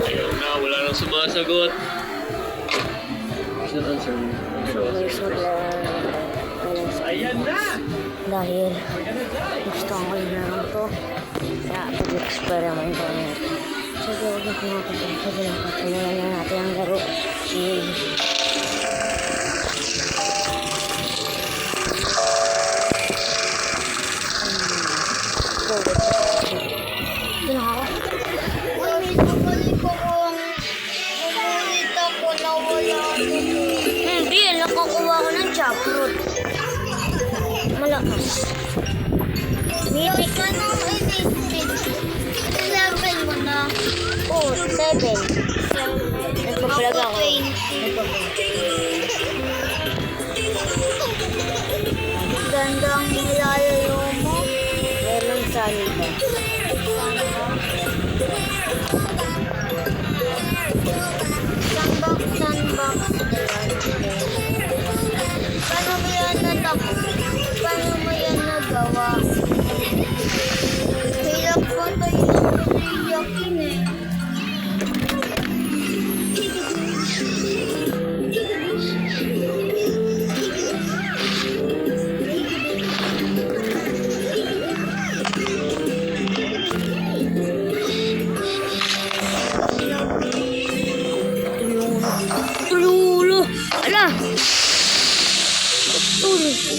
Ayaw na, wala nang sumasagot. What's the answer? Ayan na! Dahil gusto ko yung lang to. Kaya pag-experiment ko na. Sige, huwag na pinapagod. Sige lang, patuloy na natin ang laro. Ito na ako. Ulit ako kung umulit ako na wala ako. Hindi, nakakuha ko ng jackfruit. Malakas. Yung anong inisip? 7 mo na. Oh, 7. Nagpapalag ako. 20. Gandang nilalayo mo. Meron sa liba. Sandbox. Paano mo yan Paano mo yan nagawa? Hirap po tayo ng yakin eh. Tululo! Ala! Tululo!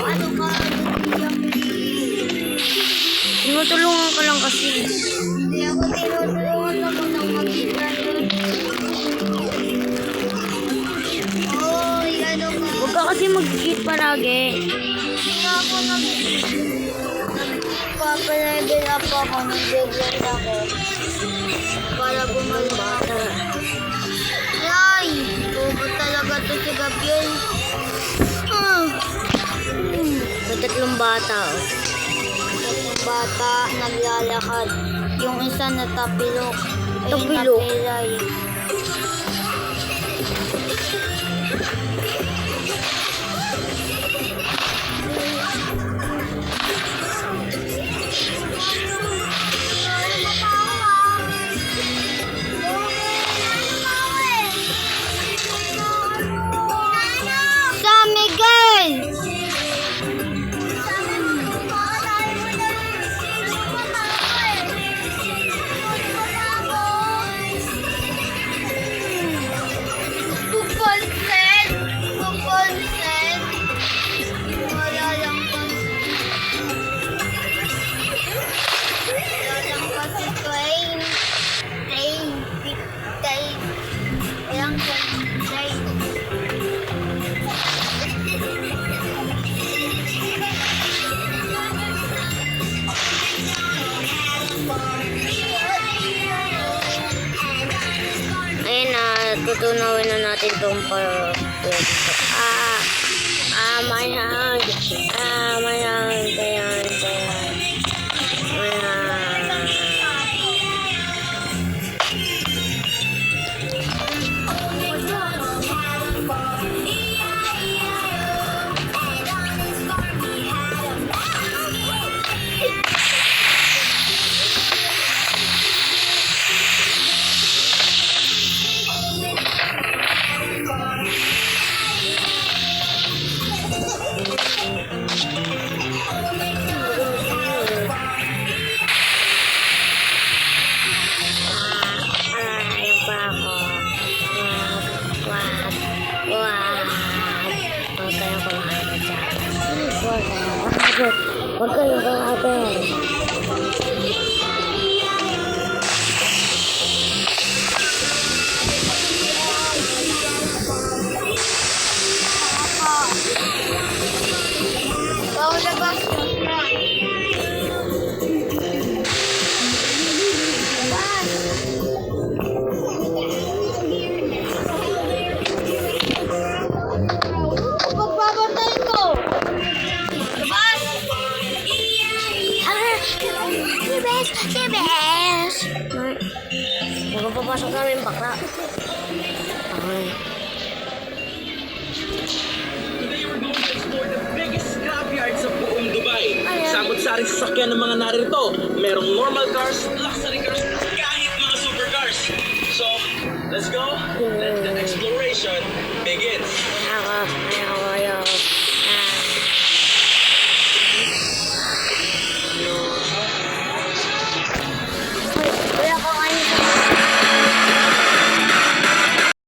Ano ka? Tinutulungan ka lang kasi. Hindi ako tinutulungan ako ng mag-ilan. Oh, ano ka? Huwag ka kasi mag-cheat palagi. Hindi ako nagpapalevel up ako, nag-level ako. Para bumalik ako. Ay! Bobo talaga to si Gabriel. May tatlong bata. Oh. Yung bata, naglalakad. Yung isa natapilok. Ay, Tapilok? napilay. San Miguel! Pupunset! Pupunset! Wala lang kasi train. Ilang train. Ayun na, tutunawin na natin itong mayang. Mayang. Ayun pa ako. Huwag kayong kumakain dyan. Huwag kayong kumakain. Labas na. Pagbabatay ko. Labas! guys. Magpapasok namin bakla. Okay. Today we're going to explore the biggest scrapyard sa buong Dubai. Ayan. Samot-saring sasakyan ng mga naririto. Merong normal cars, luxury cars, kahit mga supercars. So, let's go. Let the exploration begins.